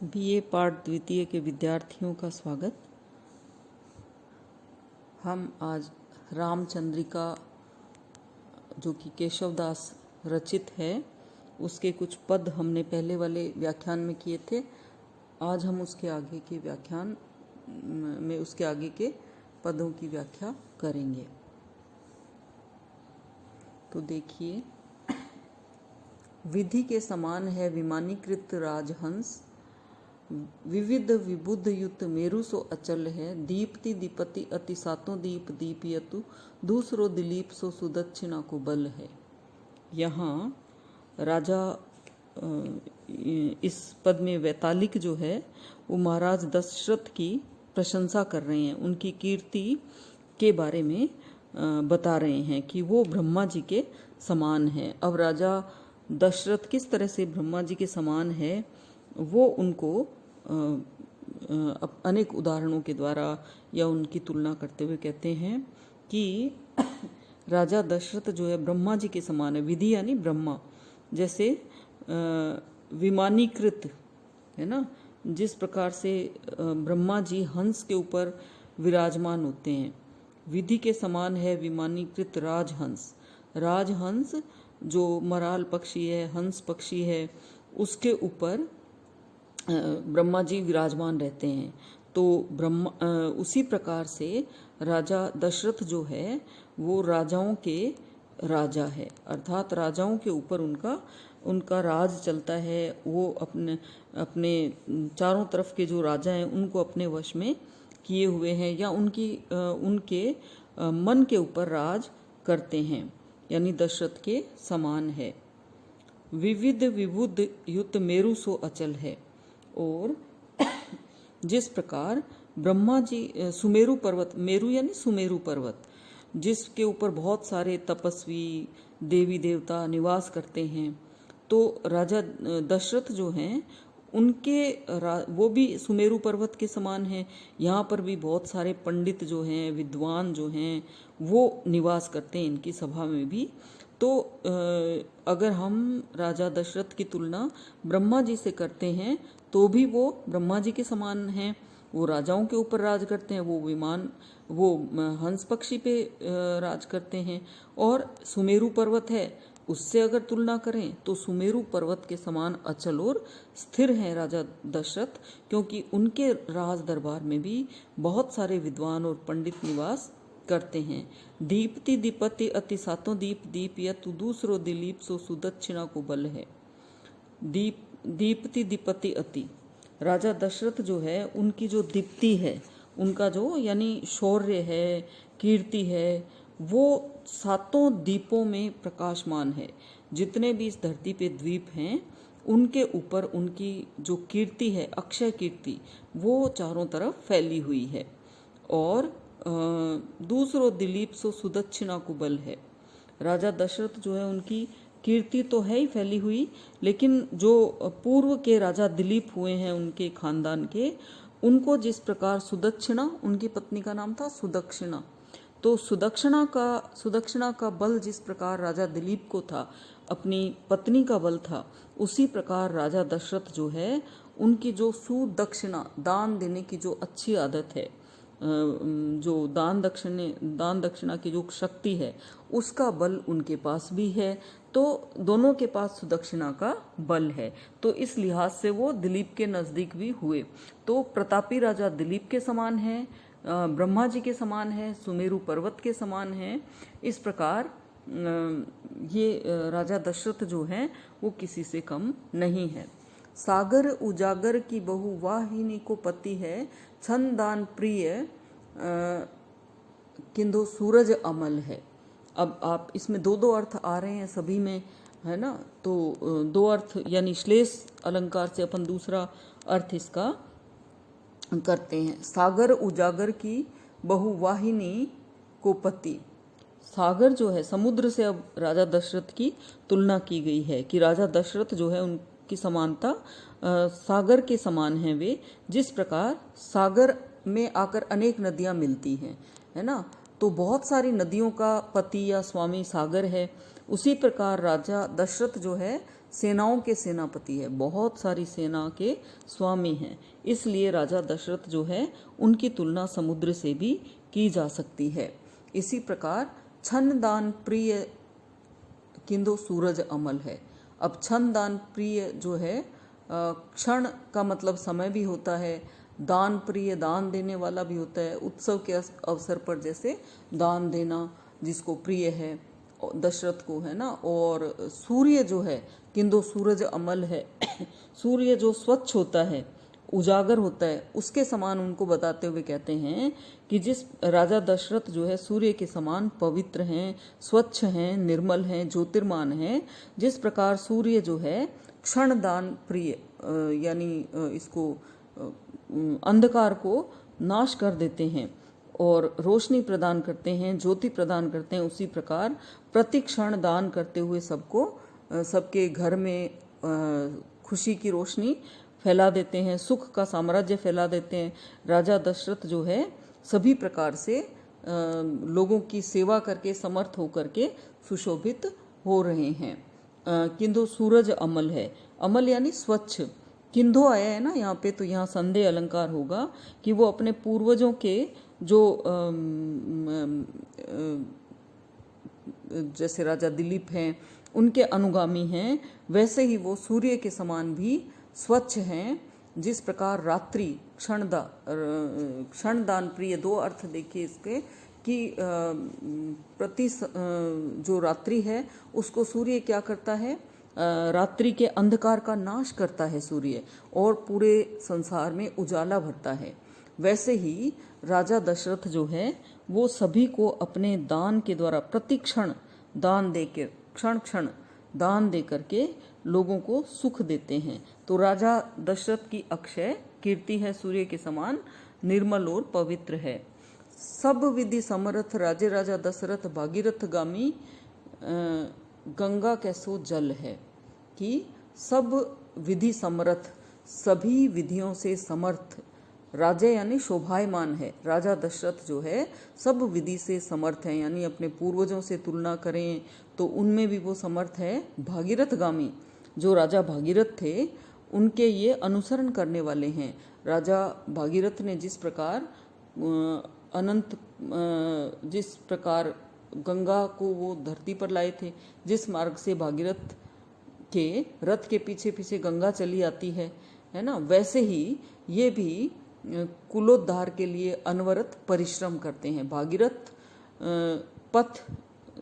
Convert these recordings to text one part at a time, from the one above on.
BA पाठ द्वितीय के विद्यार्थियों का स्वागत। हम आज रामचंद्रिका जो कि केशवदास रचित है उसके कुछ पद हमने पहले वाले व्याख्यान में किए थे। आज हम उसके आगे के व्याख्यान में उसके आगे के पदों की व्याख्या करेंगे। तो देखिए, विधि के समान है विमानीकृत राजहंस, विविध विबुध युत मेरु सो अचल है। दीप्ति दीपति अति सातों दीप दीपियतु, दूसरो दिलीप सो सुदक्षिणा को बल है। यहाँ राजा इस पद में वैतालिक जो है वो महाराज दशरथ की प्रशंसा कर रहे हैं, उनकी कीर्ति के बारे में बता रहे हैं कि वो ब्रह्मा जी के समान है। अब राजा दशरथ किस तरह से ब्रह्मा जी के समान है वो उनको अनेक उदाहरणों के द्वारा या उनकी तुलना करते हुए कहते हैं कि राजा दशरथ जो है ब्रह्मा जी के समान है। विधि यानी ब्रह्मा, जैसे विमानीकृत है ना, जिस प्रकार से ब्रह्मा जी हंस के ऊपर विराजमान होते हैं, विधि के समान है विमानीकृत राजहंस। राजहंस जो मराल पक्षी है, हंस पक्षी है, उसके ऊपर ब्रह्मा जी विराजमान रहते हैं। तो ब्रह्मा उसी प्रकार से राजा दशरथ जो है वो राजाओं के राजा है, अर्थात राजाओं के ऊपर उनका राज चलता है। वो अपने चारों तरफ के जो राजा हैं उनको अपने वश में किए हुए हैं या उनके मन के ऊपर राज करते हैं, यानी दशरथ के समान है। विविध विबुध युत मेरु सो अचल है। और जिस प्रकार ब्रह्मा जी सुमेरु पर्वत, मेरु यानी सुमेरु पर्वत, जिसके ऊपर बहुत सारे तपस्वी देवी देवता निवास करते हैं, तो राजा दशरथ जो हैं वो भी सुमेरु पर्वत के समान हैं। यहाँ पर भी बहुत सारे पंडित जो हैं, विद्वान जो हैं, वो निवास करते हैं इनकी सभा में भी। तो अगर हम राजा दशरथ की तुलना ब्रह्मा जी से करते हैं तो भी वो ब्रह्मा जी के समान हैं। वो राजाओं के ऊपर राज करते हैं, वो हंस पक्षी पे राज करते हैं। और सुमेरु पर्वत है, उससे अगर तुलना करें तो सुमेरु पर्वत के समान अचल और स्थिर हैं राजा दशरथ, क्योंकि उनके राज दरबार में भी बहुत सारे विद्वान और पंडित निवास करते हैं। दीप्ति दीपति अति सातों दीप दीपियतु, दूसरो दिलीप सो सुदक्षिणा को बल है। दीप्ति दीपति अति, राजा दशरथ जो है उनकी जो दीप्ति है, उनका जो यानी शौर्य है, कीर्ति है, वो सातों दीपों में प्रकाशमान है। जितने भी इस धरती पे द्वीप हैं उनके ऊपर उनकी जो कीर्ति है, अक्षय कीर्ति, वो चारों तरफ फैली हुई है। और दूसरो दिलीप सो सुदक्षिणा को बल है। राजा दशरथ जो है उनकी कीर्ति तो है ही फैली हुई, लेकिन जो पूर्व के राजा दिलीप हुए हैं उनके खानदान के, उनको जिस प्रकार सुदक्षिणा, उनकी पत्नी का नाम था सुदक्षिणा, तो सुदक्षिणा का बल जिस प्रकार राजा दिलीप को था, अपनी पत्नी का बल था, उसी प्रकार राजा दशरथ जो है उनकी जो सुदक्षिणा, दान देने की जो अच्छी आदत है, जो दान दक्षिणा की जो शक्ति है, उसका बल उनके पास भी है। तो दोनों के पास सुदक्षिणा का बल है, तो इस लिहाज से वो दिलीप के नजदीक भी हुए। तो प्रतापी राजा दिलीप के समान है, ब्रह्मा जी के समान है, सुमेरु पर्वत के समान है। इस प्रकार ये राजा दशरथ जो हैं वो किसी से कम नहीं है। सागर उजागर की बहु वाहिनी को पति है, छंद दान प्रिय किंतु सूरज अमल है। अब आप इसमें दो अर्थ आ रहे हैं सभी में, है ना, तो दो अर्थ यानी श्लेष अलंकार से अपन दूसरा अर्थ इसका करते हैं। सागर उजागर की बहुवाहिनी को पति, सागर जो है समुद्र से अब राजा दशरथ की तुलना की गई है कि राजा दशरथ जो है उनकी समानता सागर के समान है वे। जिस प्रकार सागर में आकर अनेक नदियां मिलती हैं, है ना, तो बहुत सारी नदियों का पति या स्वामी सागर है। उसी प्रकार राजा दशरथ जो है सेनाओं के सेनापति है, बहुत सारी सेना के स्वामी हैं। इसलिए राजा दशरथ जो है उनकी तुलना समुद्र से भी की जा सकती है। इसी प्रकार छन्न दान प्रिय किंदो सूरज अमल है। अब छन्न दान प्रिय जो है क्षण का मतलब समय भी होता है, दान प्रिय दान देने वाला भी होता है। उत्सव के अवसर पर जैसे दान देना जिसको प्रिय है दशरथ को, है ना। और सूर्य जो है किंतु सूरज अमल है सूर्य जो स्वच्छ होता है, उजागर होता है, उसके समान उनको बताते हुए कहते हैं कि जिस राजा दशरथ जो है सूर्य के समान पवित्र हैं, स्वच्छ हैं, निर्मल हैं, ज्योतिर्मान हैं। जिस प्रकार सूर्य जो है क्षण दान प्रिय यानी इसको अंधकार को नाश कर देते हैं और रोशनी प्रदान करते हैं, ज्योति प्रदान करते हैं, उसी प्रकार प्रति क्षण दान करते हुए सबके घर में खुशी की रोशनी फैला देते हैं, सुख का साम्राज्य फैला देते हैं। राजा दशरथ जो है सभी प्रकार से लोगों की सेवा करके समर्थ होकर के सुशोभित हो रहे हैं। किंतु सूरज अमल है, अमल यानी स्वच्छ। किंधो आया है ना यहाँ पे, तो यहाँ संदेह अलंकार होगा कि वो अपने पूर्वजों के जो जैसे राजा दिलीप हैं उनके अनुगामी हैं, वैसे ही वो सूर्य के समान भी स्वच्छ हैं। जिस प्रकार रात्रि क्षणदान प्रिय, दो अर्थ देखिए इसके कि प्रति जो रात्रि है उसको सूर्य क्या करता है, रात्रि के अंधकार का नाश करता है सूर्य और पूरे संसार में उजाला भरता है। वैसे ही राजा दशरथ जो है वो सभी को अपने दान के द्वारा प्रतिक्षण दान देकर, क्षण क्षण दान दे करके लोगों को सुख देते हैं। तो राजा दशरथ की अक्षय कीर्ति है, सूर्य के समान निर्मल और पवित्र है। सब विधि समर्थ राजे राजा दशरथ भागीरथ गामी गंगा कैसो जल है, कि सब विधि समर्थ, सभी विधियों से समर्थ राजे यानी शोभायमान है। राजा दशरथ जो है सब विधि से समर्थ है, यानी अपने पूर्वजों से तुलना करें तो उनमें भी वो समर्थ है। भागीरथ गामी, जो राजा भागीरथ थे उनके ये अनुसरण करने वाले हैं। राजा भागीरथ ने जिस प्रकार जिस प्रकार गंगा को वो धरती पर लाए थे, जिस मार्ग से भागीरथ के रथ के पीछे पीछे गंगा चली आती है ना, वैसे ही ये भी कुलोद्धार के लिए अनवरत परिश्रम करते हैं। भागीरथ पथ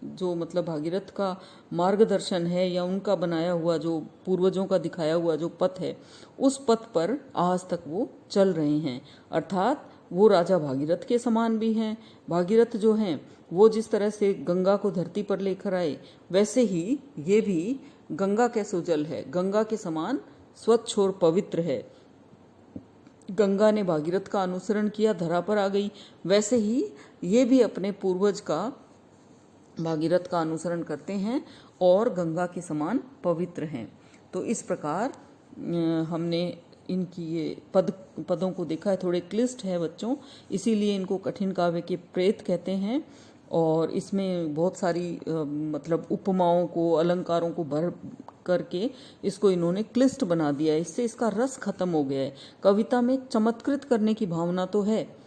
जो मतलब भागीरथ का मार्गदर्शन है या उनका बनाया हुआ जो पूर्वजों का दिखाया हुआ जो पथ है, उस पथ पर आज तक वो चल रहे हैं। अर्थात वो राजा भागीरथ के समान भी हैं। भागीरथ जो हैं वो जिस तरह से गंगा को धरती पर लेकर आए, वैसे ही ये भी गंगा कैसो जल है, गंगा के समान स्वच्छ और पवित्र है। गंगा ने भागीरथ का अनुसरण किया, धरा पर आ गई, वैसे ही ये भी अपने पूर्वज का भागीरथ का अनुसरण करते हैं और गंगा के समान पवित्र हैं। तो इस प्रकार हमने इनकी ये पदों को देखा है। थोड़े क्लिष्ट है बच्चों, इसीलिए इनको कठिन काव्य के प्रेत कहते हैं। और इसमें बहुत सारी मतलब उपमाओं को, अलंकारों को भर करके इसको इन्होंने क्लिष्ट बना दिया है। इससे इसका रस खत्म हो गया है। कविता में चमत्कृत करने की भावना तो है,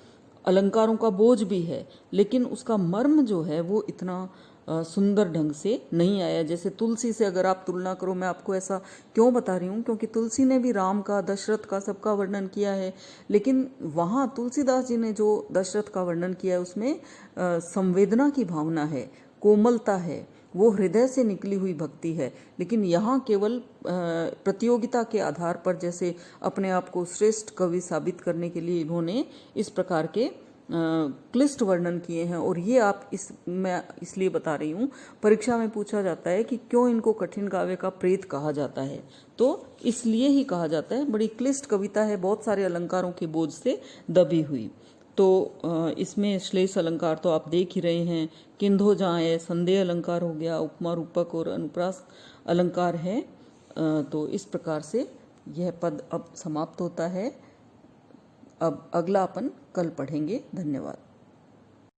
अलंकारों का बोझ भी है, लेकिन उसका मर्म जो है वो इतना सुंदर ढंग से नहीं आया। जैसे तुलसी से अगर आप तुलना करो, मैं आपको ऐसा क्यों बता रही हूँ, क्योंकि तुलसी ने भी राम का, दशरथ का, सबका वर्णन किया है, लेकिन वहाँ तुलसीदास जी ने जो दशरथ का वर्णन किया है उसमें संवेदना की भावना है, कोमलता है, वो हृदय से निकली हुई भक्ति है। लेकिन यहाँ केवल प्रतियोगिता के आधार पर जैसे अपने आप को श्रेष्ठ कवि साबित करने के लिए इन्होंने इस प्रकार के क्लिष्ट वर्णन किए हैं। और ये आप मैं इसलिए बता रही हूँ, परीक्षा में पूछा जाता है कि क्यों इनको कठिन काव्य का प्रेत कहा जाता है, तो इसलिए ही कहा जाता है। बड़ी क्लिष्ट कविता है, बहुत सारे अलंकारों के बोझ से दबी हुई। तो इसमें श्लेष अलंकार तो आप देख ही रहे हैं, किंधो जहाँ है, संदेह अलंकार हो गया, उपमा रूपक और अनुप्रास अलंकार है। तो इस प्रकार से यह पद अब समाप्त होता है। अब अगला अपन कल पढ़ेंगे। धन्यवाद।